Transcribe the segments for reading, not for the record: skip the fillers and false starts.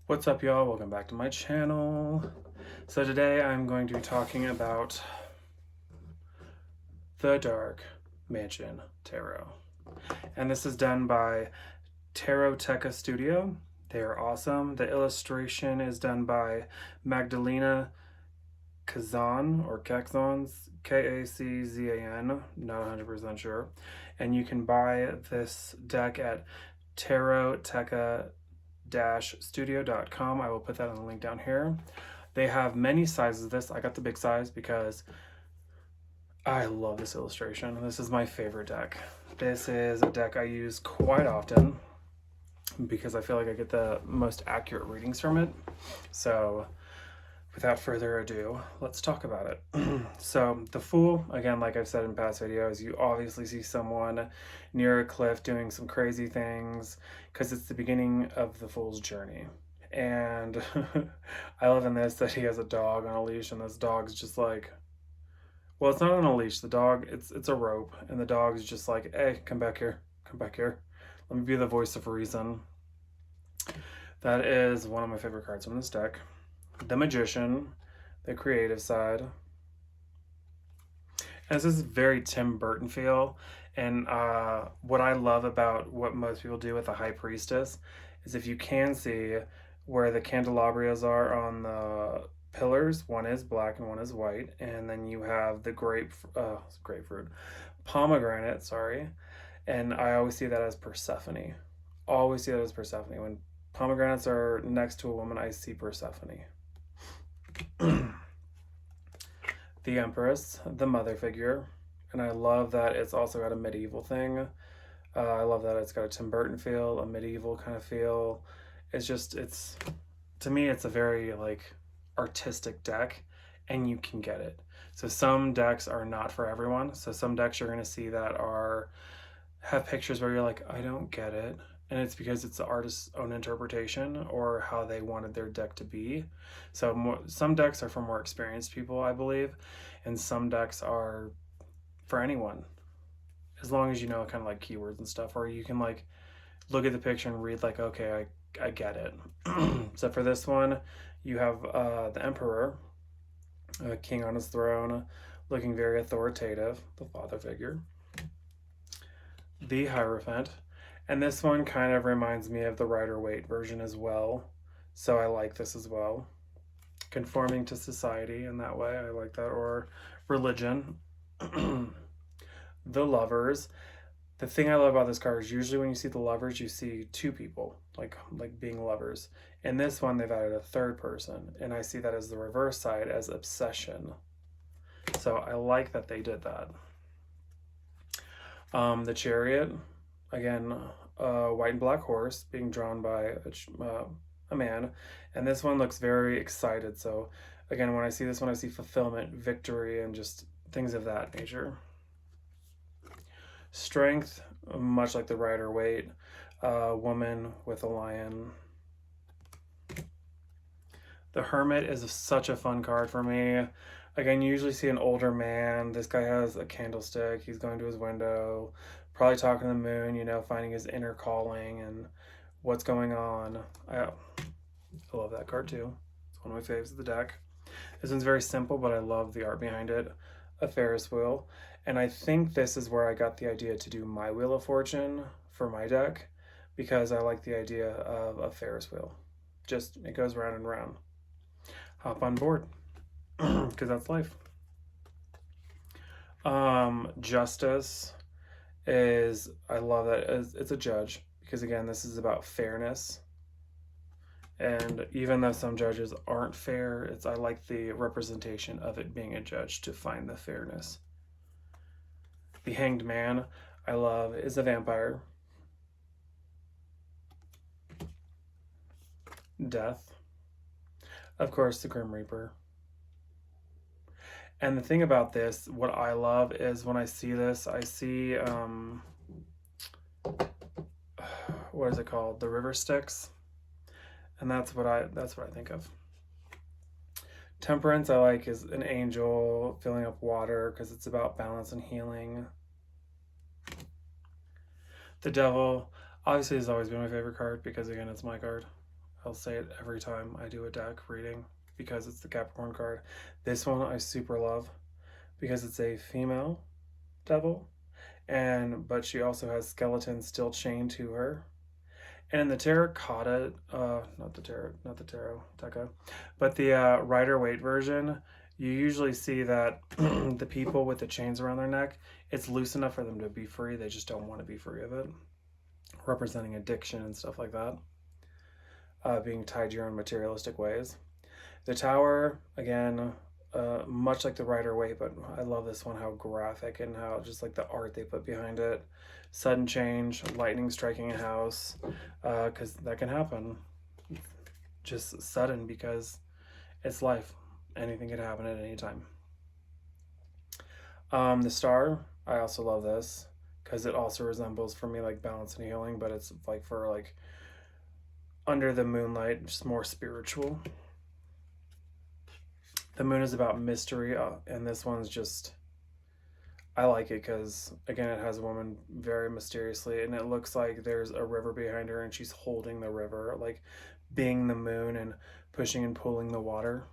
What's up, y'all? Welcome back to my channel. So today I'm going to be talking about the Dark Mansion Tarot. And this is done by Taroteca Studio. They are awesome. The illustration is done by Magdalena Kazan or Kazans, K-A-C-Z-A-N, not 100% sure. And you can buy this deck at taroteca-studio.com. I will put that on the link down here. They have many sizes of this. I got the big size because I love this illustration. This is my favorite deck. This is a deck I use quite often because I feel like I get the most accurate readings from it. So without further ado, let's talk about it. So the Fool, again, like I've said in past videos, you obviously see someone near a cliff doing some crazy things because it's the beginning of the Fool's journey. And I love in this that he has a dog on a leash, and this dog's just like, well, it's not on a leash. The dog, it's a rope, and the dog's just like, hey, come back here, come back here. Let me be the voice of reason. That is one of my favorite cards from this deck. The Magician, the creative side. And this is very Tim Burton feel. And what I love about what most people do with the High Priestess is if you can see where the candelabras are on the pillars, one is black and one is white. And then you have the grapefruit, pomegranate, sorry. And I always see that as Persephone. Always see that as Persephone. When pomegranates are next to a woman, I see Persephone. The Empress, the mother figure, and I love that it's also got a medieval thing. I love that it's got a Tim Burton feel, a medieval kind of feel. To me, it's a very like artistic deck, and you can get it. So some decks are not for everyone. So some decks you're going to see that have pictures where you're like, I don't get it. And it's because it's the artist's own interpretation or how they wanted their deck to be. So some decks are for more experienced people, I believe, and some decks are for anyone, as long as you know kind of like keywords and stuff, or you can like look at the picture and read like, okay, I get it. So for this one, you have the Emperor, a king on his throne, looking very authoritative, the father figure. The Hierophant. And this one kind of reminds me of the Rider-Waite version as well. So I like this as well. Conforming to society in that way, I like that. Or religion. The Lovers. The thing I love about this card is usually when you see the Lovers, you see two people, like being lovers. In this one, they've added a third person. And I see that as the reverse side, as obsession. So I like that they did that. The Chariot. Again, a white and black horse being drawn by a man. And this one looks very excited. So again, when I see this one, I see fulfillment, victory, and just things of that nature. Strength, much like the Rider-Waite, woman with a lion. The Hermit is such a fun card for me. Again, you usually see an older man. This guy has a candlestick. He's going to his window, probably talking to the moon, you know, finding his inner calling and what's going on. I love that card too. It's one of my faves of the deck. This one's very simple, but I love the art behind it. A Ferris wheel. And I think this is where I got the idea to do my Wheel of Fortune for my deck, because I like the idea of a Ferris wheel. Just, it goes round and round. Hop on board, because that's life. Justice is, I love that it's a judge, because again, this is about fairness. And even though some judges aren't fair, I like the representation of it being a judge to find the fairness. The Hanged Man, I love, is a vampire. Death. Of course, the Grim Reaper. And the thing about this, what I love is when I see this, I see, what is it called? The River Styx. And that's what I think of. Temperance, I like, is an angel filling up water because it's about balance and healing. The Devil, obviously, has always been my favorite card because, again, it's my card. I'll say it every time I do a deck reading because it's the Capricorn card. This one I super love because it's a female devil, but she also has skeletons still chained to her. And in the terracotta, not the tarot deca, but the Rider-Waite version, you usually see that the people with the chains around their neck, it's loose enough for them to be free. They just don't want to be free of it, representing addiction and stuff like that, being tied to your own materialistic ways. The Tower, again, much like the Rider-Waite, but I love this one, how graphic and how just like the art they put behind it. Sudden change, lightning striking a house, because that can happen. Just sudden, because it's life. Anything could happen at any time. The Star, I also love this because it also resembles for me like balance and healing, but it's like for like under the moonlight, just more spiritual. The moon is about mystery, and this one's just, I like it because, again, it has a woman very mysteriously, and it looks like there's a river behind her, and she's holding the river, like being the moon and pushing and pulling the water.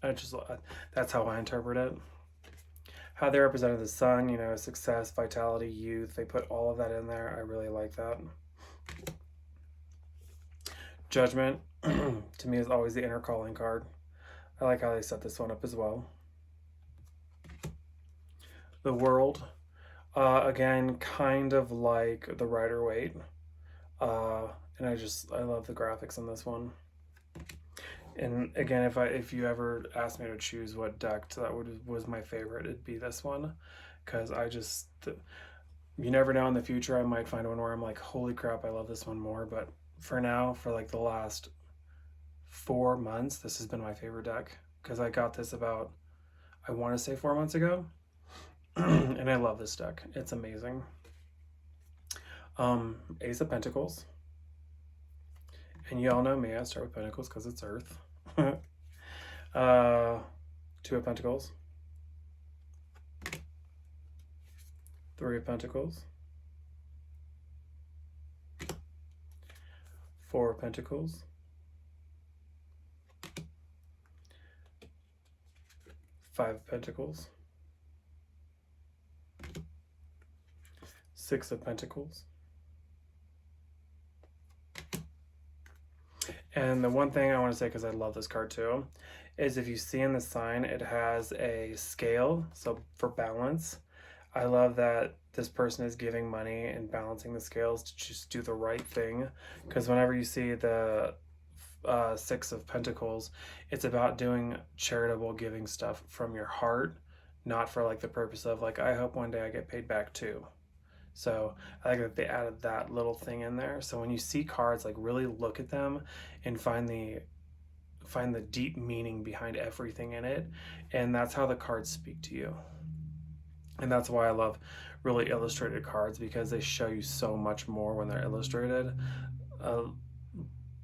That's how I interpret it. How they represented the sun, success, vitality, youth. They put all of that in there. I really like that. Judgment, to me, is always the inner calling card. I like how they set this one up as well. The World, again, kind of like the Rider-Waite. And I love the graphics in this one. And again, if you ever asked me to choose what deck was my favorite, it'd be this one, because you never know, in the future I might find one where I'm like, holy crap, I love this one more. But for now, for like the last 4 months, this has been my favorite deck because I got this about, I want to say 4 months ago, and I love this deck. It's amazing. Ace of Pentacles. And you all know me, I start with Pentacles because it's Earth. Two of Pentacles. Three of Pentacles. Four of Pentacles. Five of Pentacles. Six of Pentacles. And the one thing I want to say, because I love this card too, is if you see in the sign, it has a scale, so for balance. I love that this person is giving money and balancing the scales to just do the right thing, because whenever you see the Six of Pentacles, it's about doing charitable giving stuff from your heart, not for like the purpose of like, I hope one day I get paid back too. So I like that they added that little thing in there. So when you see cards, like really look at them and find the deep meaning behind everything in it. And that's how the cards speak to you. And that's why I love really illustrated cards, because they show you so much more when they're illustrated.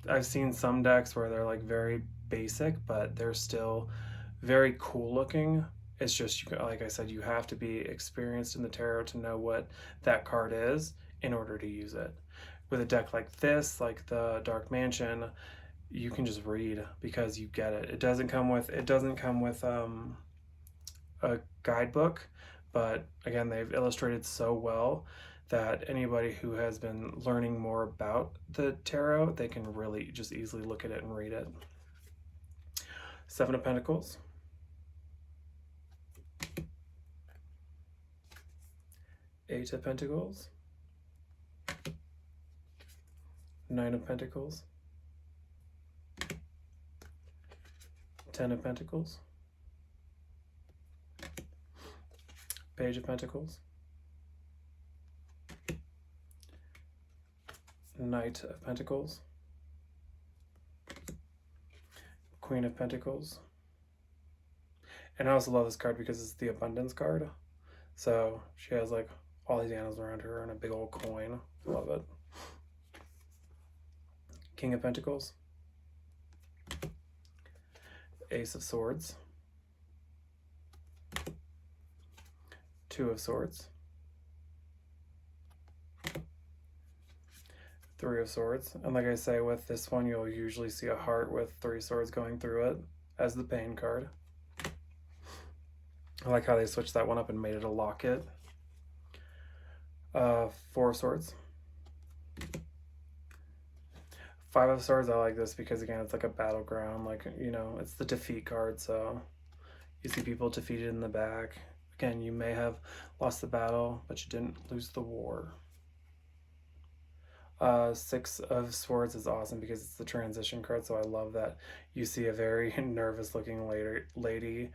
I've seen some decks where they're like very basic, but they're still very cool looking. It's just, like I said, you have to be experienced in the tarot to know what that card is in order to use it. With a deck like this, like the Dark Mansion, you can just read because you get it. It doesn't come with a guidebook, but again, they've illustrated so well that anybody who has been learning more about the tarot, they can really just easily look at it and read it. Seven of Pentacles. Eight of Pentacles. Nine of Pentacles. 10 of Pentacles. Page of Pentacles. Knight of Pentacles. Queen of Pentacles. And I also love this card because it's the abundance card. So she has like all these animals around her and a big old coin. Love it. King of Pentacles. Ace of Swords. Two of Swords. Three of Swords. And like I say, with this one, you'll usually see a heart with three swords going through it as the pain card. I like how they switched that one up and made it a locket. Four of Swords. Five of Swords, I like this because, again, it's like a battleground. Like, you know, it's the defeat card, so you see people defeated in the back. Again, you may have lost the battle, but you didn't lose the war. Six of Swords is awesome because it's the transition card, so I love that you see a very nervous looking lady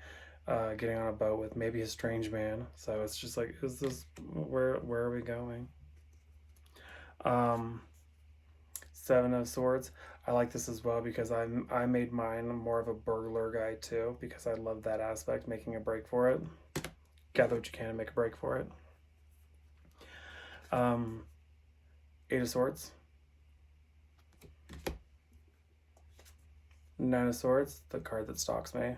getting on a boat with maybe a strange man. So it's just like, is this, where are we going? Seven of Swords. I like this as well because I made mine more of a burglar guy too, because I love that aspect, making a break for it. Gather what you can and make a break for it. Eight of Swords. Nine of Swords, the card that stalks me.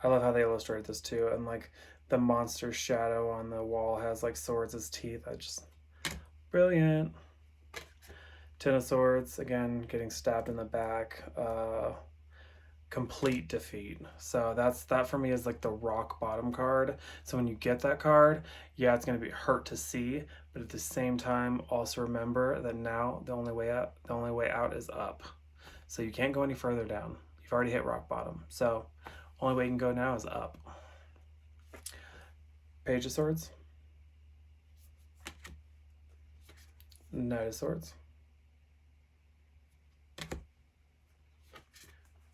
I love how they illustrate this too, and like the monster shadow on the wall has like swords as teeth. I just, brilliant. Ten of Swords, again, getting stabbed in the back. Complete defeat. So that for me is like the rock bottom card. So when you get that card, yeah, it's going to be hurt to see, but at the same time, also remember that now the only way out is up. So you can't go any further down. You've already hit rock bottom. So only way you can go now is up. Page of Swords. Knight of Swords.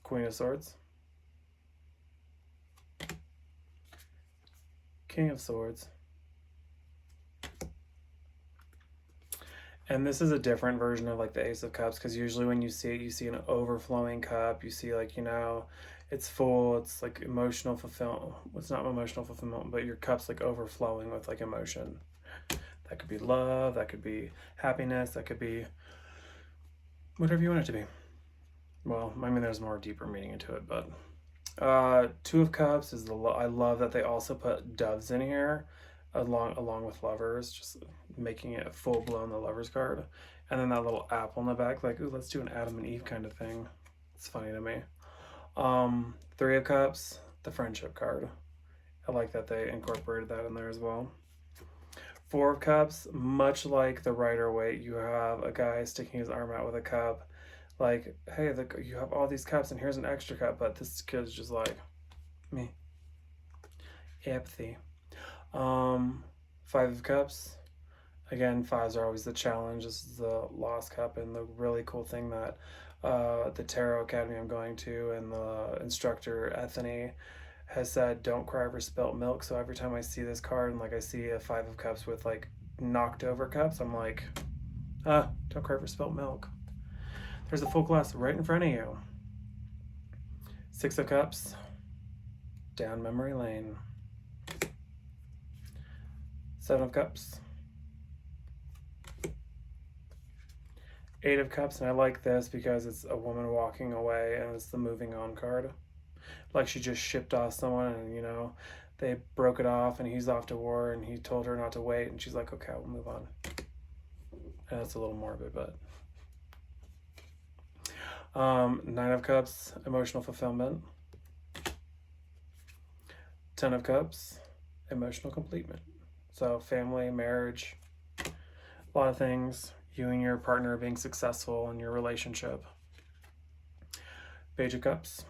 Queen of Swords. King of Swords. And this is a different version of like the Ace of Cups, because usually when you see it, you see an overflowing cup. You see like, you know, it's full, it's like emotional fulfillment. It's not emotional fulfillment, but your cup's like overflowing with like emotion. That could be love, that could be happiness, that could be whatever you want it to be. Well, I mean, there's more deeper meaning into it, but Two of Cups is I love that they also put doves in here along with lovers, just making it full blown the lovers card. And then that little apple in the back, like, ooh, let's do an Adam and Eve kind of thing. It's funny to me. Three of Cups, the friendship card. I like that they incorporated that in there as well. Four of Cups, much like the Rider-Waite, you have a guy sticking his arm out with a cup. Like, hey, you have all these cups and here's an extra cup, but this kid's just like, me. Apathy. Five of Cups. Again, fives are always the challenge. This is the Lost Cup, and the really cool thing that the Tarot Academy I'm going to and the instructor, Ethany, has said, don't cry over spilt milk. So every time I see this card and like I see a Five of Cups with like knocked over cups, I'm like, don't cry over spilt milk. There's a full glass right in front of you. Six of Cups, down memory lane. Seven of Cups. Eight of Cups, and I like this because it's a woman walking away and it's the moving on card. Like she just shipped off someone and, you know, they broke it off and he's off to war and he told her not to wait and she's like, okay, we'll move on. And it's a little morbid, but... Nine of Cups, emotional fulfillment. 10 of Cups, emotional completement. So family, marriage, a lot of things. You and your partner being successful in your relationship. Page of Cups.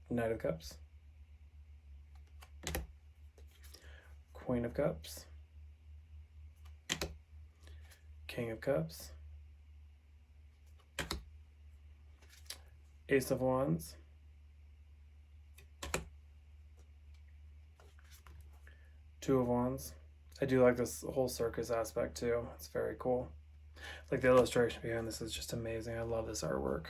Knight of Cups. Queen of Cups. King of Cups. Ace of Wands. Two of Wands. I do like this whole circus aspect too. It's very cool. Like the illustration behind this is just amazing. I love this artwork.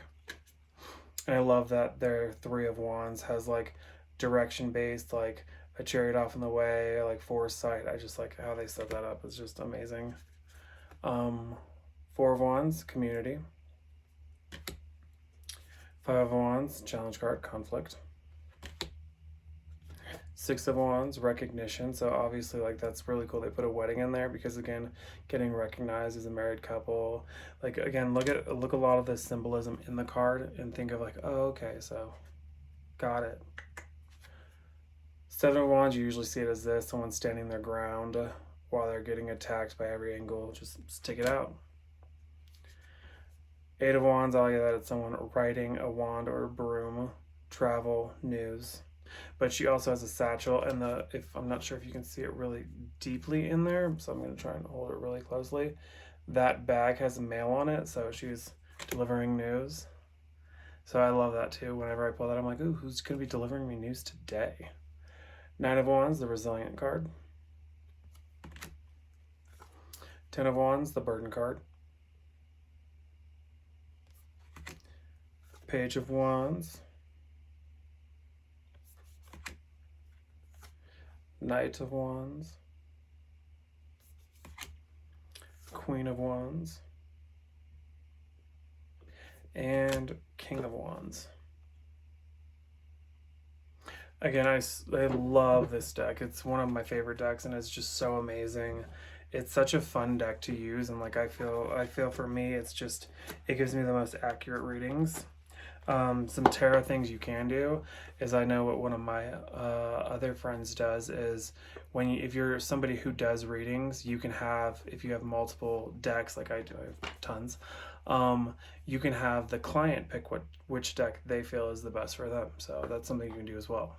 And I love that their Three of Wands has like direction based, like a chariot off in the way, like foresight. I just like how they set that up. It's just amazing. Four of Wands, community. Five of Wands, challenge card, conflict. Six of Wands, recognition. So obviously, like, that's really cool. They put a wedding in there because, again, getting recognized as a married couple. Like, again, look a lot of the symbolism in the card and think of like, oh, okay, so got it. Seven of Wands, you usually see it as this: someone standing their ground while they're getting attacked by every angle. Just stick it out. Eight of Wands, I like that it's someone riding a wand or a broom, travel, news. But she also has a satchel, and if I'm not sure if you can see it really deeply in there, so I'm going to try and hold it really closely. That bag has a mail on it, so she's delivering news. So I love that too. Whenever I pull that, I'm like, ooh, who's going to be delivering me news today? Nine of Wands, the resilient card. Ten of Wands, the burden card. Page of Wands. Knight of Wands. Queen of Wands. And King of Wands. Again, I love this deck. It's one of my favorite decks, and it's just so amazing. It's such a fun deck to use, and like I feel for me, it gives me the most accurate readings. Some tarot things you can do is, I know what one of my other friends does is if you're somebody who does readings, you can have, if you have multiple decks like I do, I have tons, you can have the client pick which deck they feel is the best for them. So that's something you can do as well.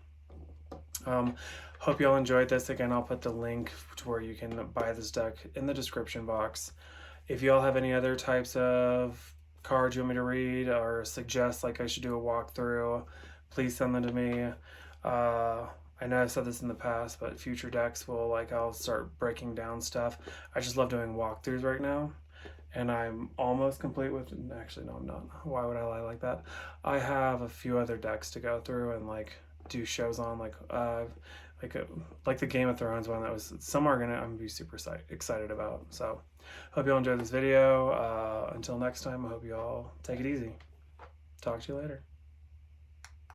Hope you all enjoyed this. Again, I'll put the link to where you can buy this deck in the description box. If you all have any other types of cards you want me to read or suggest like I should do a walkthrough, please send them to me. I know I've said this in the past, but future decks I'll start breaking down stuff. I just love doing walkthroughs right now, and I'm almost complete with, actually no I'm not, why would I lie like that? I have a few other decks to go through and like do shows on, like the Game of Thrones one that was I'm gonna be super excited about. So hope you all enjoyed this video. Until next time, I hope you all take it easy. Talk to you later.